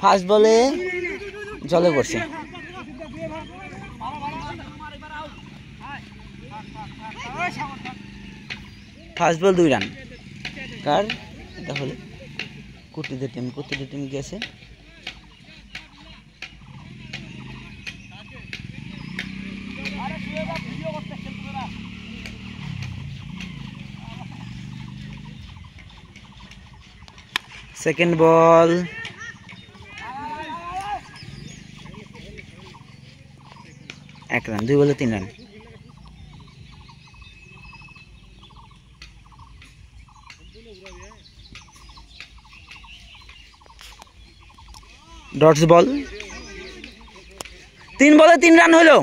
First বলে জলে পড়ছে। ফার্স্ট বল 2 রান। কার তাহলে কুর্তিদের টিম গেছে। সেকেন্ড বল 1 রান, 2 বলে 3 রান। ডটস বল 3 বলে 3 রান হলো।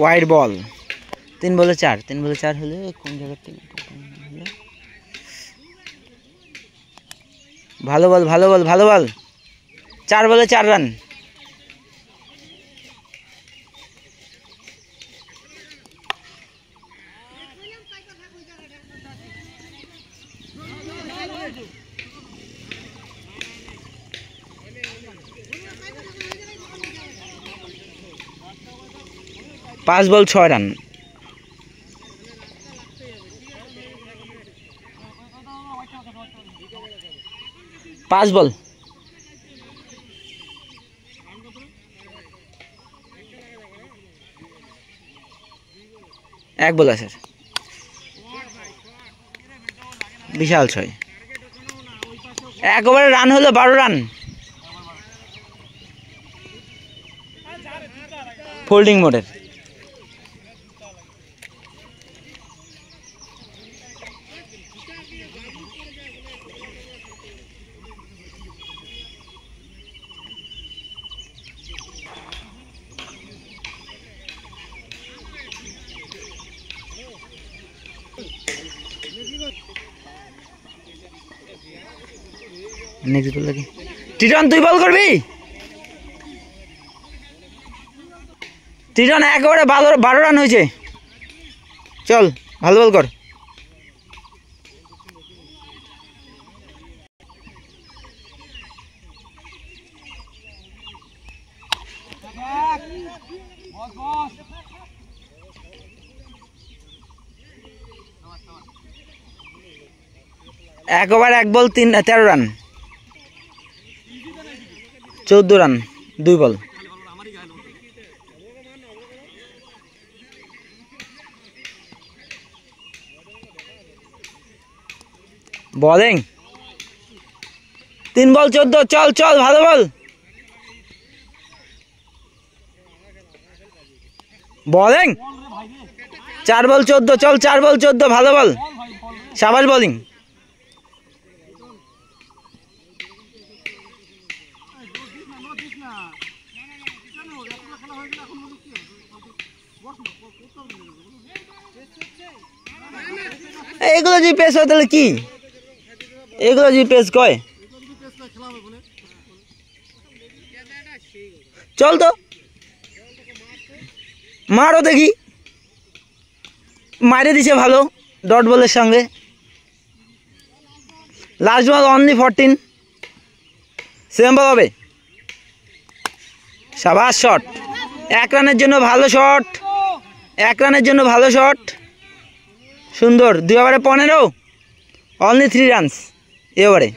ওয়াইড বল 3 বলে 4 হলে কোন জায়গার টিম? ভালো বল 4 বলে 4 রান। পাঁচ বল 6 রান। পাঁচ বল 1 বল আছে, বিশাল 6। 1 ওভারে রান হলো 12 রান। ফোল্ডিং মোডের। নেক্সট বল লাগে টিটন, তুই বল করবি? টিটন 1 ওভারে 12 রান হয়েছে। চল ভালো বল কর। এক ওভার 1 বল 13 রান, 14 রান 2 বল। বলিং 3 বল 14। চল ভালো বল। বলিং 4 বল 14। চল 4 বল 14 ভালো বল। সাবাস বোলিং। এগুলো জিপিএস হয় তাহলে কি? এগুলো জিপিএস কয়? চল তো মারো দেখি। মারে দিছে ভালো ডট বলের সঙ্গে। লাস্ট বল অনলি 14। সেম বল হবে। সাবাস শট। 1 রানের জন্য ভালো শট। 1 রানের জন্য ভালো শট। সুন্দর। 2 ওভারে 15, অনলি 3 রানস এ ওভারে।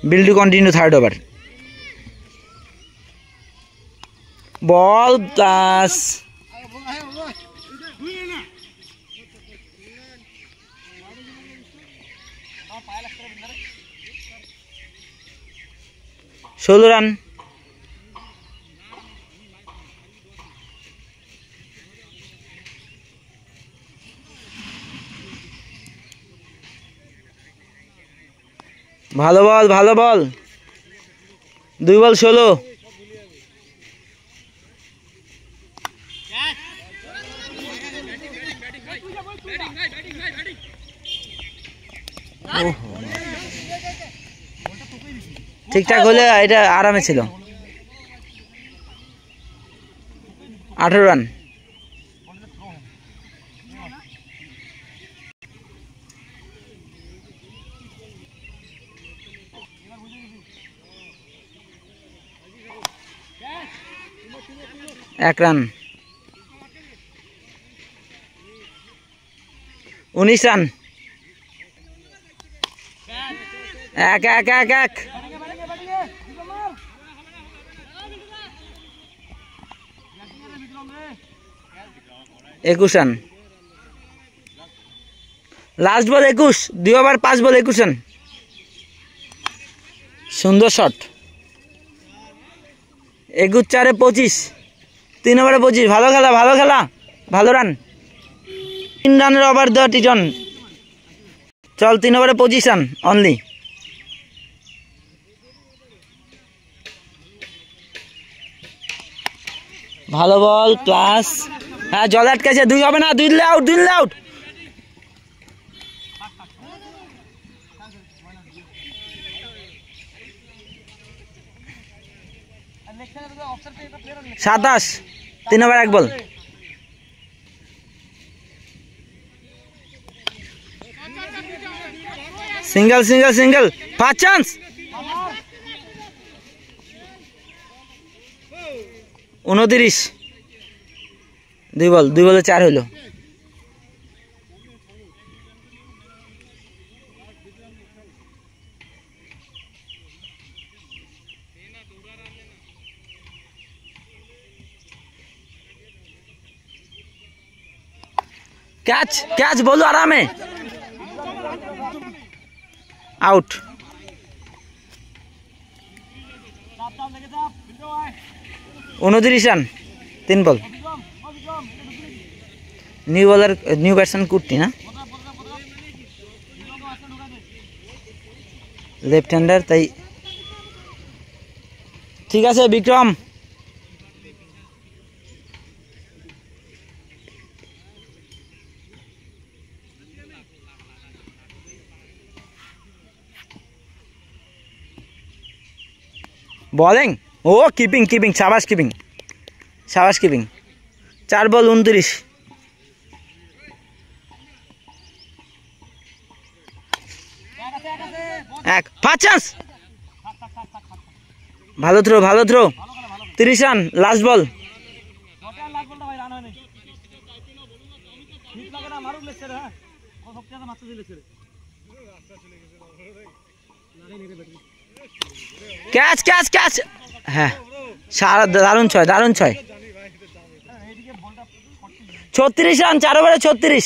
Will to continue 3rd over. Ball plus 16 run. ভালো বল 2 বল 16। ঠিকঠাক হলে এটা আরামে ছিল। 18 রান। এক রান। 19 রান। এক এক এক এক 21 রান। লাস্ট বল 21, 2 ওভার 5 বল 21 রান। সুন্দর শট। 21 4 25, 3 ওভারে 25। ভালো খেলা, ভালো খেলা, ভালো রান। 3 রানের ওভার দেওয়া টিজন। চল 3 ওভারে 25 রান অনলি। ভালো বল প্লাস। হ্যাঁ জল আটকেছে, 2 হবে না, 2 দিলে আউট, 2 দিলে আউট। সাতাশ, 3 over 1 ball. Single single single, first chance. 29, 2 ball, 2 বলে 4 হইল। ক্যাচ ক্যাচ, বলো আরামে। Out. 29 run, 3 ball. New bowler, new batsman কুট্টি না, লেফট হ্যান্ডার, তাই ঠিক আছে বিক্রম। বলিং, ও কিপিং কিপিং, সাবাস কিপিং, সাবাস কিপিং। 4 বল 29। এক, ফার্স্ট চান্স। ভালো থ্রো, ভালো throw. 30 run, last ball. Catch catch catch. হ্যাঁ সারা, দারুণ ছয়, দারুণ ছয়। 36 রান, 4 ওভারে 36।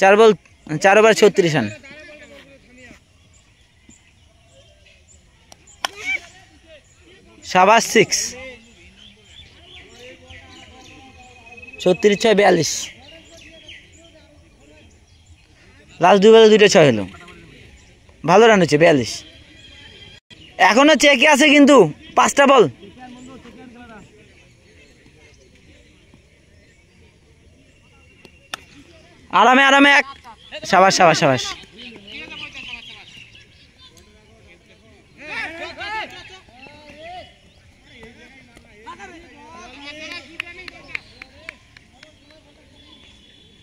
4 বল, 4 ওভার 36 রান। সাবাস 6। 36 6 42। লাস্ট 2 বলে 2টা 6 হলো। ভালো রান হচ্ছে 42। এখনো চেকে আছে কিন্তু 5টা বল। আরামে আরামে এক। সাবাস সাবাস সাবাস।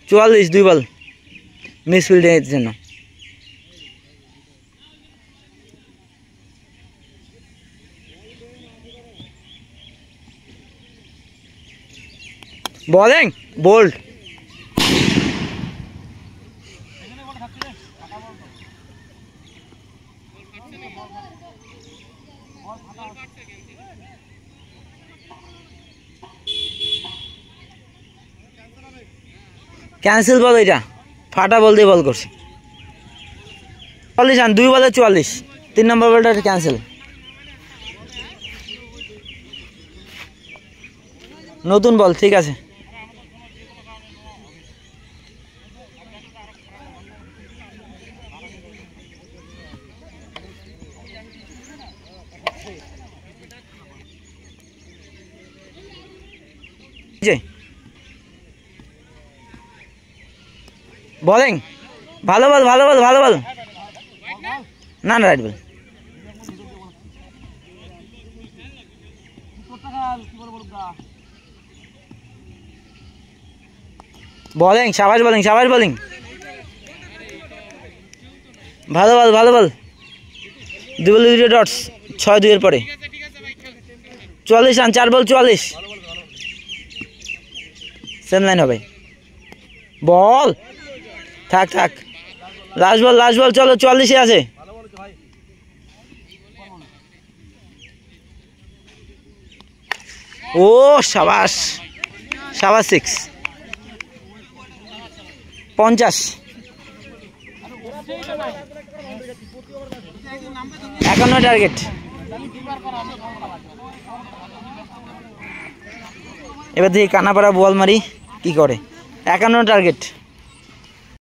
চুয়াল্লিশ, 2 বল মিস ফিল্ডের জন্য। Bowling bold. ক্যান্সেল বল, এটা ফাটা বল দিয়ে বল করছে। 40 রান, 2 বলে 44। 3 নম্বর বলটা ক্যান্সেল। নতুন বল, ঠিক আছে। বলিং ভালো বল ভালো বল ভালো বল না না রাইট বল বলিং শাবাশ বলিং ভালো বল 2 ডটস 6-2 এর পরে 44 রান 4 বল 44 সেম লাইন হবে বল থাক লাস্ট বল চলো 44 এ আছে ও শাবাশ 6 50 51 টার্গেট এবার দেখি কানাপাড়া বল মারি কি করে 51 টার্গেট